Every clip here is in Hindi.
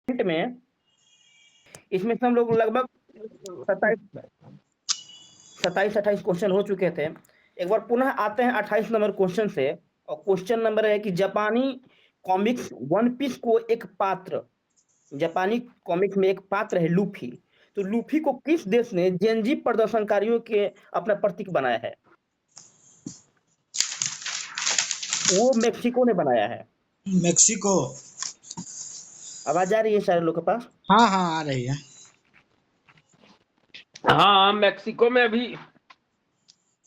में इसमें से हम लोग लगभग 27 27-28 क्वेश्चन हो चुके थे। एक बार पुनः आते हैं 28 नंबर क्वेश्चन से और क्वेश्चन नंबर है कि कॉमिक्स वन पीस को एक पात्र जापानी कॉमिक्स में एक पात्र है लूफी। तो लूफी को किस देश ने जेनजी प्रदर्शनकारियों के अपना प्रतीक बनाया है? वो मेक्सिको ने बनाया है। मेक्सिको। आवाज आ रही है सारे लोग के पास? हाँ हाँ आ रही है। हाँ, मेक्सिको में अभी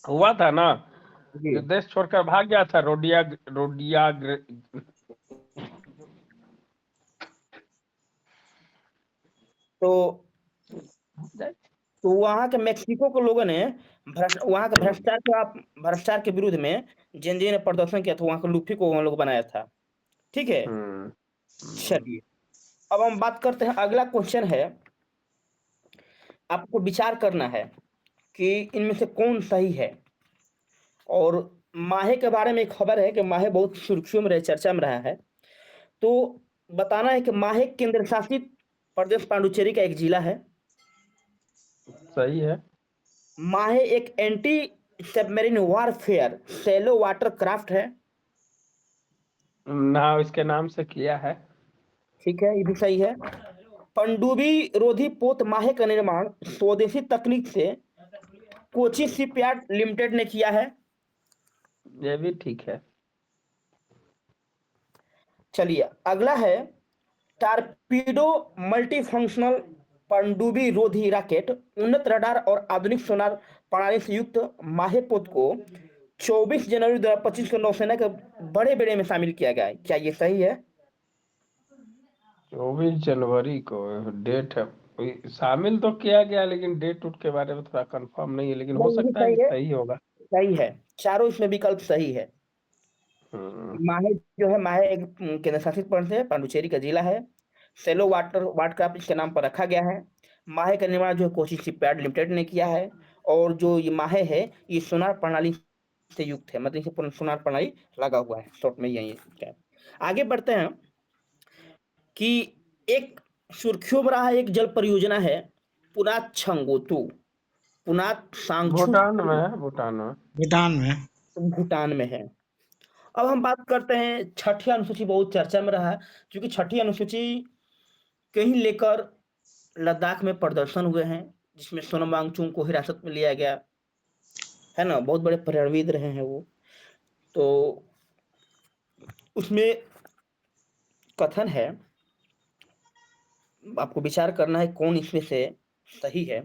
हुआ था ना, जी। जो देश छोड़कर भाग गया था रोडिया रोडिया तो वहां के मेक्सिको के लोगों ने वहां के भ्रष्टाचार के विरुद्ध में जेनजी ने प्रदर्शन किया था। वहां के लूफी को हम लोग बनाया था। ठीक है, चलिए अब हम बात करते हैं। अगला क्वेश्चन है, आपको विचार करना है कि इनमें से कौन सही है। और माहे के बारे में एक खबर है कि माहे बहुत सुर्खियों में चर्चा में रहा है। तो बताना है कि माहे केंद्र शासित प्रदेश पांडुचेरी का एक जिला है। सही है। माहे एक anti submarine warfare shallow water craft है। ना इसके नाम से किया है। ठीक है, ये भी सही है। पनडुब्बी रोधी पोत माहे का निर्माण स्वदेशी तकनीक से कोची शिपयार्ड लिमिटेड ने किया है। ये भी ठीक है। चलिए अगला है, टारपीडो मल्टीफंक्शनल पनडुब्बी रोधी रॉकेट उन्नत रडार और आधुनिक सोनार प्रणाली से युक्त माहे पोत को 24 जनवरी 2025 को नौसेना के बड़े बेड़े में शामिल किया गया है। क्या ये सही है? 24 जनवरी को डेट है, शामिल तो किया गया, लेकिन डेट उट के बारे में थोड़ा कंफर्म नहीं है, लेकिन हो नहीं, ये भी सकता है सही कि है। सही होगा। सही है, चारों इसमें विकल्प सही है। माहे जो है, माहे एक केंद्र शासित प्रदेश है, पांडुचेरी का जिला है। सेलो वाटरक्राफ्ट इसके नाम पर रखा गया है। माहे का निर्माण जो है कोची शिपयार्ड लिमिटेड ने किया है। और जो ये माहे है, ये सोनार प्रणाली से युक्त है, मतलब इसे पूर्ण सोनार प्रणाली लगा हुआ है। शॉर्ट में यही है। आगे बढ़ते हैं कि एक सुर्खियों में रहा एक जल परियोजना है पुनात छंगोतु, पुनात सांगछू, भूटान में है, भूटान में। भूटान में। भूटान में है। अब हम बात करते हैं, छठी अनुसूची बहुत चर्चा में रहा है, क्योंकि छठी अनुसूची कहीं लेकर लद्दाख में प्रदर्शन हुए हैं, जिसमें सोनम वांगचुक को हिरासत में लिया गया है ना। बहुत बड़े पर्यटनविद रहे हैं वो। तो उसमें कथन है, आपको विचार करना है कौन इसमें से सही है,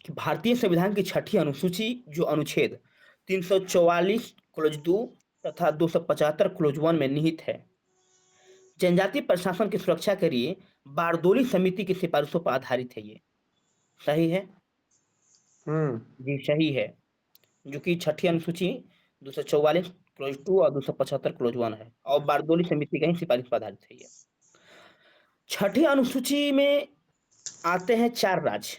कि भारतीय संविधान की छठी अनुसूची जो अनुच्छेद 344 क्लोज 2 तथा 275 क्लोज 1 में निहित है, जनजातीय प्रशासन की सुरक्षा के लिए बारदोली समिति की सिफारिशों पर आधारित है। ये सही है? जी सही है। जो कि छठी अनुसूची 244 क्लोज 2 और 275 क्लोज 1 है और बारदोली समिति का ही सिफारिश पर आधारित है ये। छठी अनुसूची में आते हैं 4 राज्य,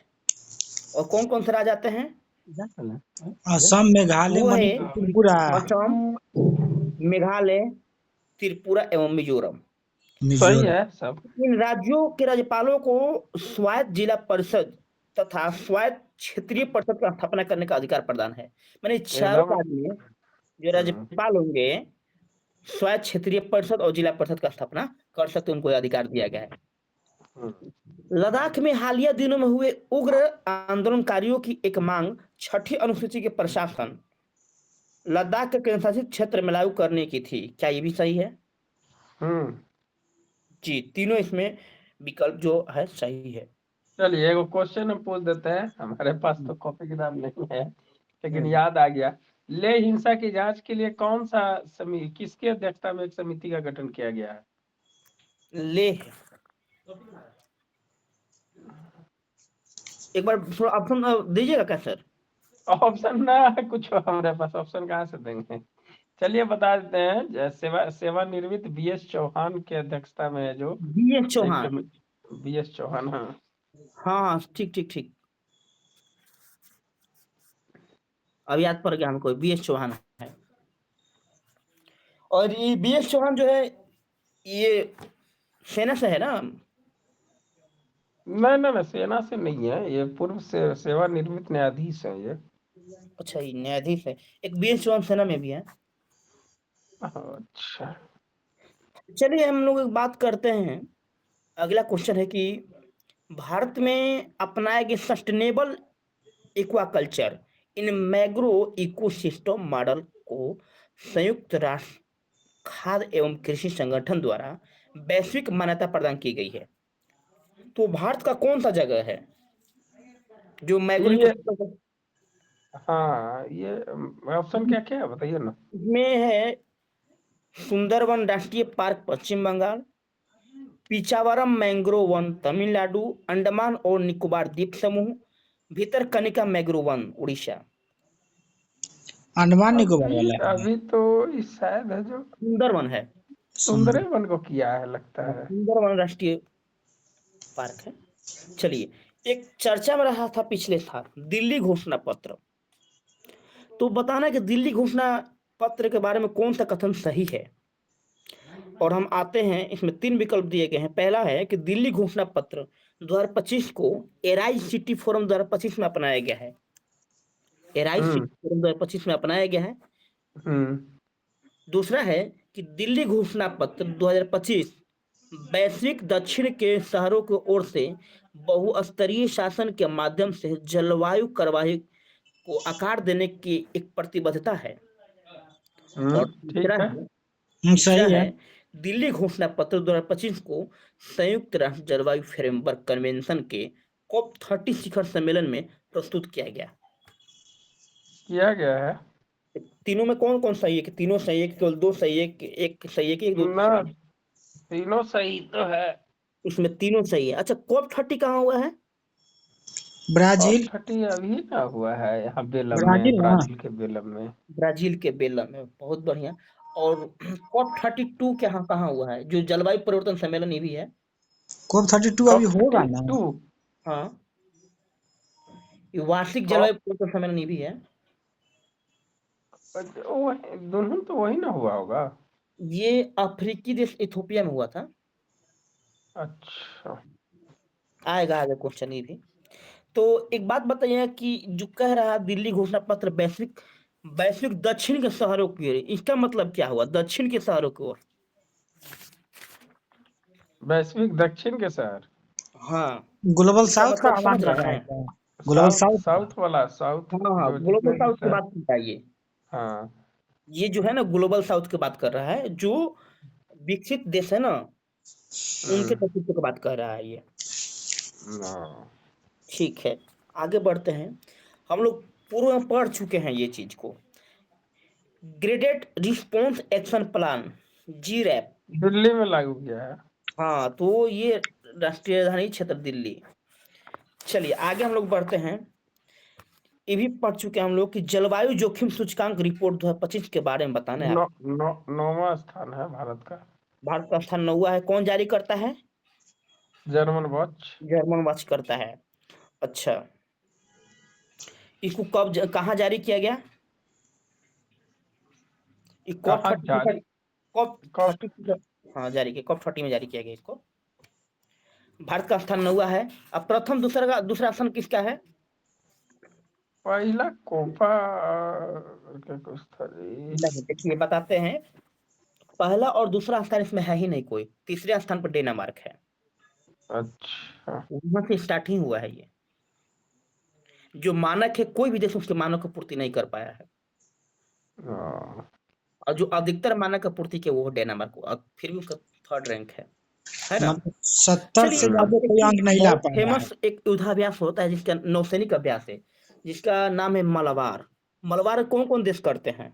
और कौन कौन से राज्य आते हैं? असम, मेघालय, वो है मणिपुर, त्रिपुरा। असम, मेघालय, त्रिपुरा एवं मिजोरम। सही मिजोरम। है सब। इन राज्यों के राज्यपालों को स्वायत्त जिला परिषद तथा स्वायत्त क्षेत्रीय परिषद का स्थापना करने का अधिकार प्रदान है। मैंने चारों एकदम। राज्य में जो राज्यपाल होंगे, स्वायत्त क्षेत्रीय परिषद और जिला परिषद का स्थापना कर सकते, उनको अधिकार दिया गया है। लद्दाख में हालिया दिनों में हुए उग्र आंदोलनकारियों की एक मांग छठी अनुसूची के प्रशासन लद्दाख के केंद्रशासित क्षेत्र में लागू करने की थी। क्या ये भी सही है? जी, तीनों इसमें विकल्प जो है सही है। चलिए एगो क्वेश्चन हम पूछ देते हैं, हमारे पास तो कॉपी किताब नहीं है, लेकिन याद आ गया। ले हिंसा की जांच के लिए कौन सा किसकी अध्यक्षता में एक समिति का गठन किया गया है? लेह, एक बार थोड़ा ऑप्शन दीजिएगा क्या सर? ऑप्शन ना कुछ हमारे पास, ऑप्शन कहाँ से देंगे। चलिए बता देते हैं, सेवानिवृत्त BS चौहान की अध्यक्षता में है जो BS चौहान। BS चौहान। हाँ हाँ, ठीक ठीक ठीक, अब याद पड़ गया हमको, BS चौहान है। और ये BS चौहान जो है, ये सेना से है ना, ना सेना से नहीं है, ये पूर्व से सेवानिवृत्त न्यायाधीश है ये। अच्छा, ये न्यायाधीश है। एक वीर जवान सेना में भी है। अच्छा। चलिए हम लोग एक बात करते हैं। अगला क्वेश्चन है कि भारत में अपनाए गए सस्टेनेबल एक्वाकल्चर इन मैग्रो इकोसिस्टम मॉडल को संयुक्त राष्ट्र खाद्य एवं कृषि संगठन द्वारा वैश्विक मान्यता प्रदान की गई है। तो भारत का कौन सा जगह है जो मैग्रो ये इकोसिस्टम हाँ, ये ऑप्शन क्या क्या है बताइए ना। में है? सुंदरवन राष्ट्रीय पार्क पश्चिम बंगाल, पिचावरम मैंग्रोव वन तमिलनाडु, अंडमान और निकोबार द्वीप समूह, भीतरकनिका मैंग्रोव वन उड़ीसा। अंडमान निकोबार अभी वाला है। अभी तो इस शायद है जो सुंदरवन है। सुंदर। सुंदरवन को किया है लगता हाँ, है। सुंदरवन राष्ट्रीय पार्क है। चलिए, एक चर्चा में रहा था पिछले साल दिल्ली घोषणा पत्र। तो बताना कि दिल्ली घोषणा पत्र के बारे में कौन सा कथन सही है। और हम आते हैं, इसमें 3 विकल्प दिए गए हैं। पहला है कि दिल्ली घोषणा पत्र 2025 को एराई सिटी फोरम 2025 में अपनाया गया है। एराई सिटी हम्म फोरम 2025 में अपनाया गया है। हम्म दूसरा है कि दिल्ली घोषणा पत्र 2025 वैश्विक दक्षिण के शहरों की ओर से बहुस्तरीय शासन के माध्यम से जलवायु कार्रवाई को आकार देने की एक प्रतिबद्धता है। और ठीक है। तीसरा सही है है। दिल्ली घोषणा पत्र 2025 को संयुक्त राष्ट्र जलवायु फ्रेमवर्क कन्वेंशन के कॉप 30 शिखर सम्मेलन में प्रस्तुत किया गया। किया गया है तीनों में कौन कौन सही है? कि तीनों सही है कि केवल दो सही है कि एक सही है कि एक दो ना, सही है? तीनों सही तो है। इसमें तीनों सही है। अच्छा, कॉप 30 कहाँ हुआ है? Corp Brazil. 30 अभी ना हुआ है यहाँ बेलम में, ब्राजील ना। ब्राजील के बेलम में। ब्राजील के बेला में। बहुत बढ़िया। और कॉप 32 कहाँ कहाँ हुआ है? जो जलवायु परिवर्तन सम्मेलन ये भी है। COP 32 अभी कॉप होगा थर्टी ना। टू हाँ, ये वार्षिक जलवायु कॉप परिवर्तन सम्मेलन ये भी है। दोनों तो वही ना हुआ होगा। ये अफ्रीकी देश इथोपिया में हुआ था। अच्छा। आएगा आगे क्वेश्चन ये भी। तो एक बात बताइए कि जो कह रहा है दिल्ली घोषणा पत्र वैश्विक वैश्विक दक्षिण के शहरों की ओर, इसका मतलब क्या हुआ? दक्षिण के शहरों की ओर। वैश्विक दक्षिण के शहर। हाँ, ग्लोबल इसका साउथ का मतलब समझ मान कर रहे रहा है हैं? क्या? ग्लोबल साउथ साउथ का। साउथ वाला, साउथ हाँ हाँ, जो ग्लोबल जितने भी साउथ की शहर। बात की जाइए। हाँ। ये जो है ना, ग्लोबल साउथ की बात कर रहा है। जो विकसित देश है ना, उनके हम्म नेतृत्व की बात कर रहा है ये। हाँ। ठीक है, आगे बढ़ते हैं। हम लोग पूर्व में पढ़ चुके हैं ये चीज को। ग्रेडेड रिस्पॉन्स एक्शन प्लान, जी रैप। दिल्ली में लागू किया है। हाँ, तो ये राष्ट्रीय राजधानी क्षेत्र दिल्ली। चलिए आगे हम लोग बढ़ते हैं। ये भी पढ़ चुके हैं हम लोग कि जलवायु जोखिम सूचकांक रिपोर्ट 2025 के बारे में बताना है नौ आप। नौ 9वां स्थान है भारत का। भारत का स्थान 9वां है। कौन जारी करता है? German watch. जर्मन वॉच करता है। अच्छा, इसको कहाँ जारी किया गया? ये कॉप कहाँ 30 जारी? कॉप कब? 30। हाँ, जारी किया, कॉप 30 में जारी किया गया इसको। भारत का स्थान 9वां है। अब प्रथम दूसरा स्थान किसका है? पहला कोपा के कुछ था जी। नहीं, देखिए बताते हैं। पहला और दूसरा स्थान इसमें है ही नहीं कोई। तीसरे स्थान पर डेनमार्क है। अच्छा। वहां से स्टार्ट ही हुआ है ये। जो मानक है, कोई भी देश उसके मानक को पूर्ति नहीं कर पाया है। हाँ। और जो अधिकतर मानक का पूर्ति किया वो डेनमार्क को, अब फिर भी उसका 3rd रैंक है ना? मतलब 70 चलिए, से अब ज्यादा कोई अंक एक नहीं ला बहुत पाया है। फेमस एक युद्धाभ्यास होता है जिसका नौसैनिक अभ्यास है, जिसका नाम है मलबार। मलबार कौन कौन देश करते हैं?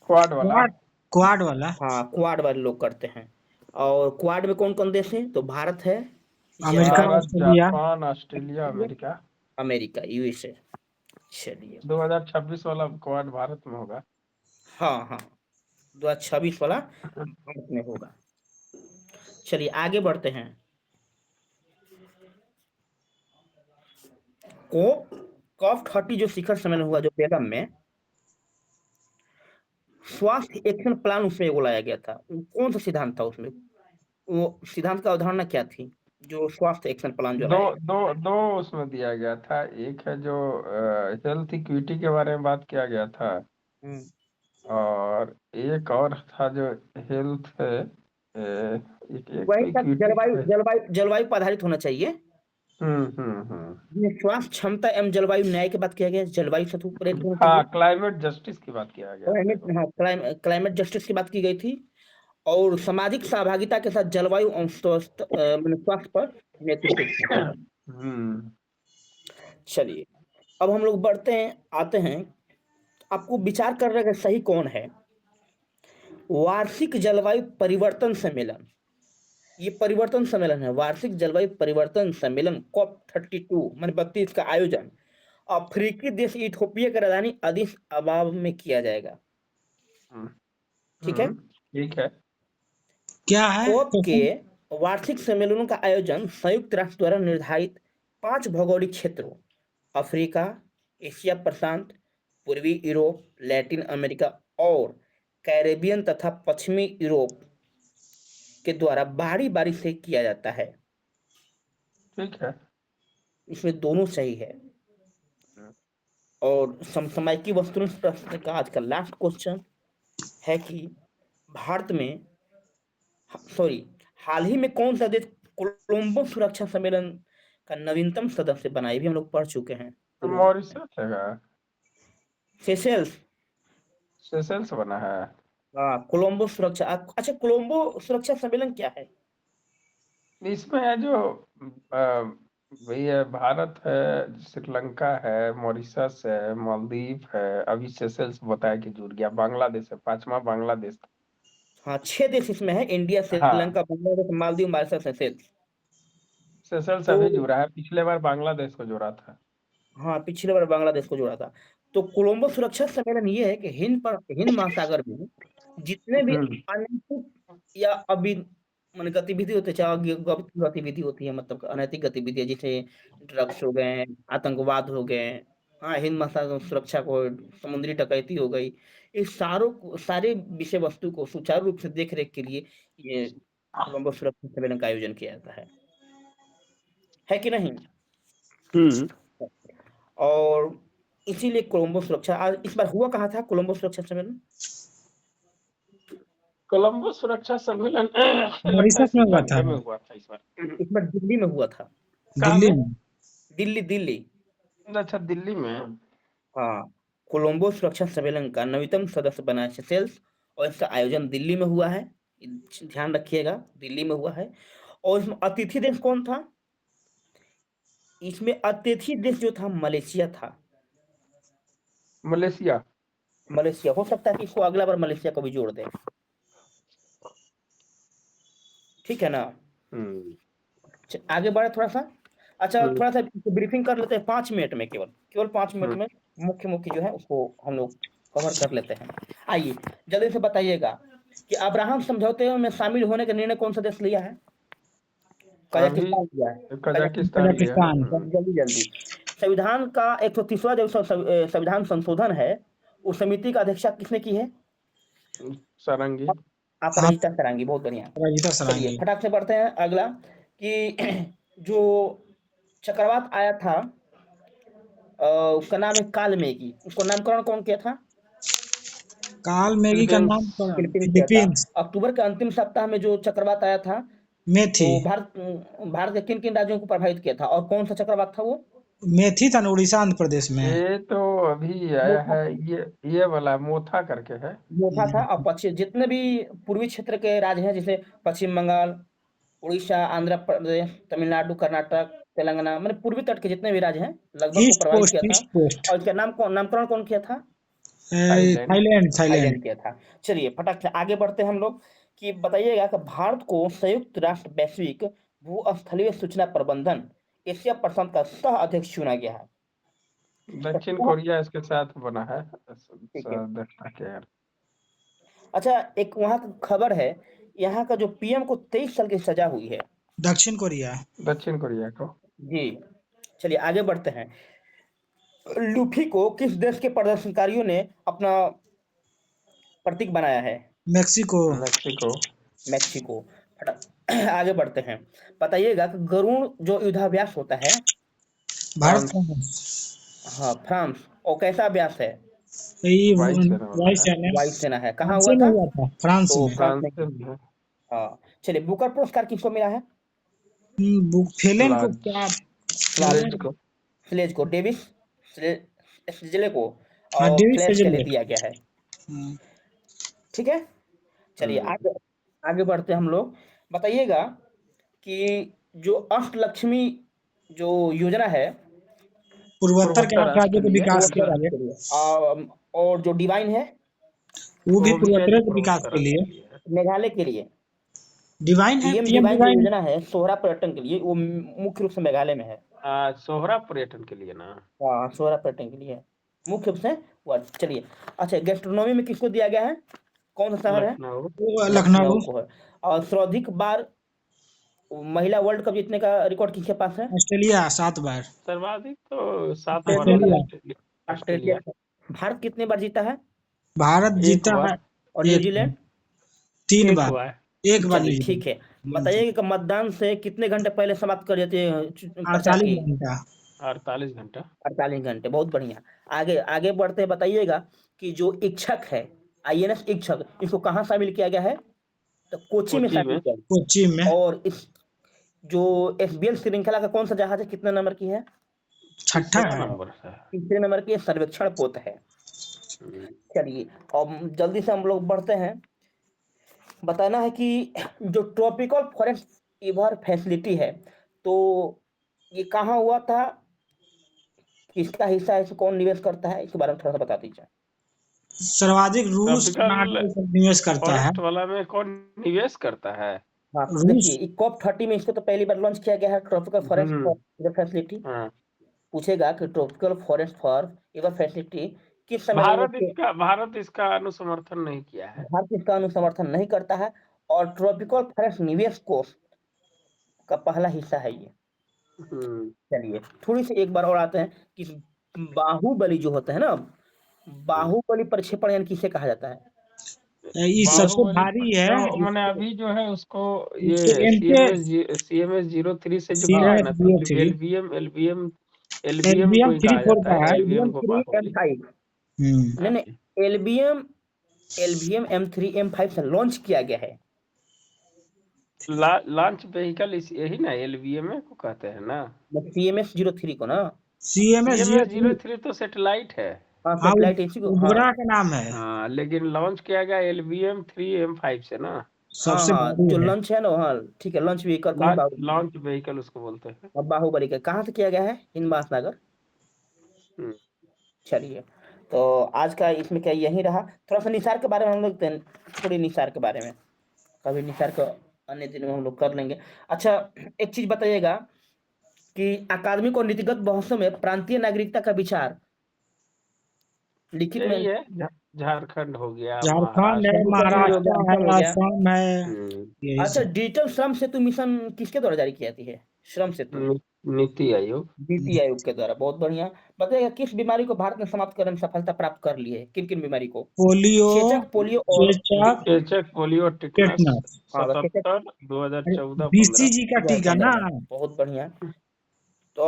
क्वाड वाला। क्वाड। क्वाड वाला। हाँ, क्वाड वाले लोग करते हैं। और क्वाड में कौन कौन देश है? तो भारत है, America, Japan, Bharat, Australia. Japan, Australia, America. America, USA. चलिए, 2026 वाला क्वाड भारत में होगा। हाँ हाँ, 2026 वाला भारत में होगा। चलिए आगे बढ़ते हैं। कोप कॉप 30 जो शिखर सम्मेलन हुआ जो बेलम में, स्वास्थ्य एक्शन प्लान उसमें एगो लाया गया था। वो कौन सा सिद्धांत था उसमें? वो सिद्धांत का अवधारणा क्या थी? जो स्वास्थ्य एक्शन प्लान जो दो लाएगा। दो दो उसमें दिया गया था। एक है जो हेल्थ इक्विटी के बारे में बात किया गया था, और एक और था जो हेल्थ है, एक एक तो वही सब इक्विटी जलवायु है। जलवायु जलवायु पर आधारित होना चाहिए। हम्म। जिसमें स्वास्थ्य क्षमता एवं जलवायु न्याय की बात किया गया है, जलवायु से तो प्रेरित होना हाँ, चाहिए। क्लाइमेट जस्टिस की बात किया गया था क्लाइमेट, एगो। हाँ, क्लाइमेट जस्टिस की बात की गई थी। और सामाजिक सहभागिता के साथ जलवायु और माने स्वास्थ्य पर नेतृत्व किया गया था। हम्म चलिए, अब हम लोग बढ़ते हैं, आते हैं, आपको विचार करने का सही कौन है। वार्षिक जलवायु परिवर्तन सम्मेलन, ये परिवर्तन सम्मेलन है, वार्षिक जलवायु परिवर्तन सम्मेलन COP32 मान 32 का आयोजन अफ्रीकी देश इथोपिया की राजधानी अदिस अबाब में किया जाएगा। ठीक है। ठीक है। क्या है कोप के क्वेश्चन? वार्षिक सम्मेलनों का आयोजन संयुक्त राष्ट्र द्वारा निर्धारित 5 भौगोलिक क्षेत्रों अफ्रीका, एशिया प्रशांत, पूर्वी यूरोप, लैटिन अमेरिका और कैरेबियन तथा पश्चिमी यूरोप के द्वारा बारी बारी से किया जाता है। ठीक है। इसमें दोनों सही है। और समसामयिकी वस्तुनिष्ठ प्रश्न का आज का लास्ट क्वेश्चन है कि भारत में, सॉरी, हाल ही में कौन सा देश कोलंबो सुरक्षा सम्मेलन का नवीनतम सदस्य बना, ये भी हम लोग पढ़ चुके हैं पूर्व में। मॉरिशस है, सेशेल्स। सेशेल्स बना है। हाँ, कोलंबो सुरक्षा, अच्छा, कोलंबो सुरक्षा सम्मेलन क्या है? इसमें है जो भैया भारत है, श्रीलंका है, मॉरिशस है, मालदीव है, अभी सेशेल्स बताया कि जुड़ गया, बांग्लादेश है, पांचवा बांग्लादेश था। हाँ, 6 देश इसमें है, इंडिया, हाँ, Sri Lanka, Bangladesh, Maldives, Mauritius, Seychelles. Seychelles तो अभी जुड़ा है, पिछले बार बांग्लादेश को जोड़ा था। हाँ, पिछले बार बांग्लादेश को जोड़ा था। तो कोलंबो सुरक्षा सम्मेलन ये है कि हिंद महासागर में जितने भी हम्म अनैतिक या अभी मान गतिविधि होती है, चाहे गतिविधि होती है, मतलब अनैतिक गतिविधि, जैसे ड्रग्स हो गए, आतंकवाद हो गए, हाँ, हिंद महासागर सुरक्षा को, समुद्री डकैती हो गई, इस सारे विषय वस्तु को सुचारू रूप से देख रेख के लिए ये कोलंबो सुरक्षा सम्मेलन का आयोजन किया जाता है कि नहीं? हम्म और इसीलिए कोलंबो सुरक्षा, आज इस बार हुआ कहाँ था कोलंबो सुरक्षा सम्मेलन? कोलंबो सुरक्षा सम्मेलन लगता है मॉरिशस में हुआ था, श्रीलंका में हुआ था इस बार। इस बार दिल्ली में हुआ था। कहाँ दिल्ली में? में। दिल्ली दिल्ली। अच्छा, दिल्ली में। हाँ, कोलंबो सुरक्षा सम्मेलन का नवीनतम सदस्य बना है सेशेल्स, और इसका आयोजन दिल्ली में हुआ है। ध्यान रखिएगा, दिल्ली में हुआ है। और इसमें अतिथि देश कौन था? इसमें अतिथि देश जो था मलेशिया था। मलेशिया। मलेशिया, हो सकता है कि इसको अगला बार मलेशिया को भी जोड़ दें। ठीक है ना? आगे बढ़े थोड़ा सा। अच्छा, हम्म थोड़ा सा ब्रीफिंग कर लेते हैं 5 मिनट में, केवल 5 मिनट हम्म में मुख्य मुख्य जो है उसको हम लोग कवर कर लेते हैं। आइए, जल्दी से बताइएगा कि अब्राहम समझौते में शामिल होने का निर्णय कौन सा देश लिया है? अभी कजाकिस्तान लिया है। कजाकिस्तान लिया है। कजाकिस्तान। जल्दी जल्दी। संविधान का 130वां जो संविधान संशोधन है, उस समिति का अध्यक्षता किसने की है? सारंगी। आप अपराजिता सरांगी, बहुत बढ़िया। राजिता चलिए, सरांगी। फटाक से बढ़ते हैं अगला कि जो चक्रवात आया था, उसका नाम है कालमेघी, उसको नामकरण कौन किया था? काल मैगी का फिलीपींस। नाम फिलीपींस किया था। फिलीपींस अक्टूबर के अंतिम सप्ताह में जो चक्रवात आया था, मेथी। तो भारत के किन किन राज्यों को प्रभावित किया था, और कौन सा चक्रवात था वो? मेथी था ना, उड़ीसा आंध्र प्रदेश में। ये तो अभी आया मोथा है, ये वाला मोथा करके है। मोथा था। और पश्चिम जितने भी पूर्वी क्षेत्र के राज्य हैं, जैसे पश्चिम बंगाल, उड़ीसा, आंध्र प्रदेश, तमिलनाडु, कर्नाटक, तेलंगाना, मतलब पूर्वी तट के जितने भी राज्य हैं, लगभग को ईस्ट प्रभावित कोस्ट, किया था। East coast. और इसका नामकरण कौन किया था? थाईलैंड। Thailand, Thailand. थाईलैंड किया था। चलिए, फटाक से आगे बढ़ते हैं हम लोग कि बताइएगा कि भारत को संयुक्त राष्ट्र वैश्विक भूस्थलीय सूचना प्रबंधन एशिया प्रशांत का सह अध्यक्ष चुना गया है। दक्षिण तो कोरिया इसके साथ बना है। ठीक है। देखता क्या यार। अच्छा, एक वहां की खबर है, यहाँ का जो पीएम को 23 साल की सजा हुई है। दक्षिण कोरिया। दक्षिण कोरिया को। जी। चलिए, आगे बढ़ते हैं। लूफी को किस देश के प्रदर्शनकारियों ने अपना प्रतीक बनाया है? मेक्सिको। मेक्सिको। मैक्सिको। आगे बढ़ते हैं। बताइएगा कि गरुड़ जो युद्धाभ्यास होता है, भारत फ्रांस का हाँ फ्रांस, और कैसा अभ्यास है? ये वायुसेना वाला है, वायुसेना वायुसेना है। कहाँ फ्रांस हुआ में था? हुआ था, फ्रांस तो में। फ्रांस फ्रांस में। से भी है। हाँ, चलिए बुकर पुरस्कार किसको मिला है? फेलन को लाज क्या? स्लेज को। स्लेज को, डेविस स्लेजे को, हाँ, और डेविड फ्लैश के लिए सेजल। दिया गया है। ठीक है, चलिए हम्म, आगे आगे बढ़ते हैं हम लोग। बताइएगा कि जो अष्टलक्ष्मी जो योजना है, पूर्वोत्तर के पूर्वोत्तर 8 राष्ट्र राज्यों के के लिए विकास पूर्वोत्तर के राज्य लिए, के लिए, और जो डिवाइन है, वो भी वो भी है पूर्वोत्तर जो के विकास पूर्वोत्तर के राष्ट्र लिए। के लिए है। मेघालय के लिए। डिवाइन है, पीएम पीएम डिवाइन जो डिवाइन। योजना है सोहरा पर्यटन के लिए, वो मुख्य रूप से मेघालय में है। सोहरा पर्यटन के लिए ना। हाँ, सोहरा पर्यटन के लिए है मुख्य रूप से। वो चलिए, अच्छा गैस्ट्रोनॉमी में किसको दिया गया है? कौन सा शहर है? लखनऊ। वो लखनऊ। लखनऊ को है। और सर्वाधिक बार महिला वर्ल्ड कप जीतने का रिकॉर्ड किसके पास है? ऑस्ट्रेलिया 7 बार। सर्वाधिक तो 7 बार वाला Australia. Australia. Australia. Australia Bharat कितने बार जीता है? भारत एक जीता है बार। और 1 बार, न्यूजीलैंड? 3 एक बार। बार। 1 बार चलिए ठीक है। न्यूजीलैंड। बताइए कि मतदान से कितने घंटे पहले समाप्त कर देते हैं प्रचार 48 की? घंटा। 48 घंटा। 48 घंटे, बहुत बढ़िया। आगे आगे बढ़ते हैं। बताइएगा कि जो इच्छक है, आईएनएस इच्छक, इसको कहाँ शामिल किया गया है? तो कोची में कोची शामिल में। किया गया। कोच्चि में। और इस जो एसबीएल श्रृंखला का कौन सा जहाज है, कितने नंबर की है? छठा तीसरा है। नंबर है। तीसरे नंबर की सर्वेक्षण पोत है। हम्म, चलिए, और जल्दी से हम लोग बढ़ते हैं। बताना है कि जो ट्रॉपिकल फॉरेस्ट इवर फैसिलिटी है, तो ये कहाँ हुआ था, किसका हिस्सा है, इसे कौन निवेश करता है, इसके बारे में थोड़ा सा बता दीजिए। सर्वाधिक रूस, कनाडा ट्रॉपिकल ये सब निवेश करता है। फॉरेस्ट वाला में कौन निवेश करता है? हाँ, रूस। देखिए COP 30 में इसको तो पहली बार लॉन्च किया गया है, tropical forest hmm. For facility. हाँ। पूछेगा कि tropical forest for river facility किस समय लॉन्च किया? भारत इसका अनुसमर्थन नहीं किया है। भारत इसका अनुसमर्थन नहीं करता है, और ट्रॉपिकल फॉरेस्ट निवेश कोष का पहला हिस्सा है ये। हम्म, चलिए थोड़ी सी एक बार और आते हैं कि बाहुबली जो होता है ना, बाहुबली प्रक्षेपण यानी किसे कहा जाता है? ये सबसे बाहुबली भारी है। जो मैंने अभी जो है उसको इसके ये एमके CMS 03 से जो किया है ना, तो CMS-03 एलबीएम को एलबीएम ही कहा 34 जाता का है, है। एलबीएम को बाहुबली। LVM-3M5। नहीं हम्म। नहीं, एलबीएम M3M5 से लॉन्च किया गया है। लॉन्च व्हीकल यही ना एलबीएम को कहते हैं ना। CMS-03 को ना। CMS CMS-03। 03 तो सैटेलाइट है। हाँ, हाँ, सैटेलाइट इसी को, हाँ। उपग्रह का नाम है। हाँ, लेकिन लॉन्च किया गया एलबीएम 3M5 से ना। हाँ सबसे हाँ, भारी जो है। लॉन्च है ना, हाँ ठीक है, लॉन्च व्हीकल को ही बाहुबली। लॉन्च व्हीकल उसको बोलते हैं। अब बाहुबली का कहाँ से किया गया है? हिंदमास नगर। हम्म, चलिए, तो आज का इसमें क्या यही रहा। थोड़ा सा निसार के बारे में हम लोग थोड़ी निसार के बारे में, कभी निसार का अन्य दिन में हम लोग कर लेंगे। अच्छा, एक चीज बताइएगा कि अकादमिक और नीतिगत बहसों में प्रांतीय नागरिकता का विचार लिखित में, यही है। झारखंड हो गया, झारखंड है, महाराष्ट्र जम्मू हो गया। कश्मीर हो गया, महाराष्ट्र असम हो है, गया। असम है। हम्म, यही अच्छा, सब। डिजिटल श्रम सेतु मिशन किसके द्वारा जारी की जाती है? श्रम सेतु, नीति आयोग। नीति आयोग के द्वारा। बहुत बढ़िया। बताइएगा किस बीमारी को भारत ने समाप्त करने में सफलता प्राप्त कर ली है? किन किन बीमारी को? पोलियो, चेचक, पोलियो और चेचक, चेचक, पोलियो, टिटनस। टेटनस। हाँ, बस चेचक। 77, 2014, 15। बीसीजी का टीका ना। 2015 में, बहुत बढ़िया। तो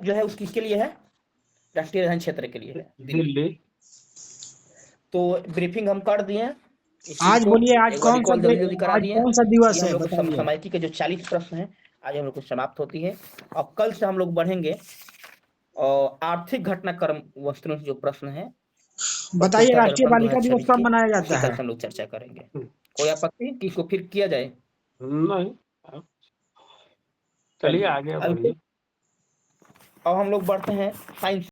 जो है उस किसके लिए है? राष्ट्रीय राजधानी क्षेत्र के लिए है, दिल्ली। दिल्ली। तो ब्रीफिंग हम कर दिए हैं इस चीज आज को, बोलिए, आज एक बार कौन सा रिकॉल जल्दी जल्दी करा आज दिए। कौन सा ये दिवस हम है लोग को बताइए। सामायिकी के जो 40 प्रश्न हैं, आज हम लोग को समाप्त होती है। अब कल से हम लोग बढ़ेंगे, और आर्थिक घटनाक्रम वस्तुओं से जो प्रश्न है, बताइए, पत्रिका राष्ट्रीय दर्पण बालिका दिवस 2026 कब की, मनाया उसी जाता कल है? से हम लोग चर्चा करेंगे। कोई आपत्ति कि इसको फिर किया जाए? नहीं, चलिए चलिए, आगे अब बढ़िए। हम लोग बढ़ते हैं साइंस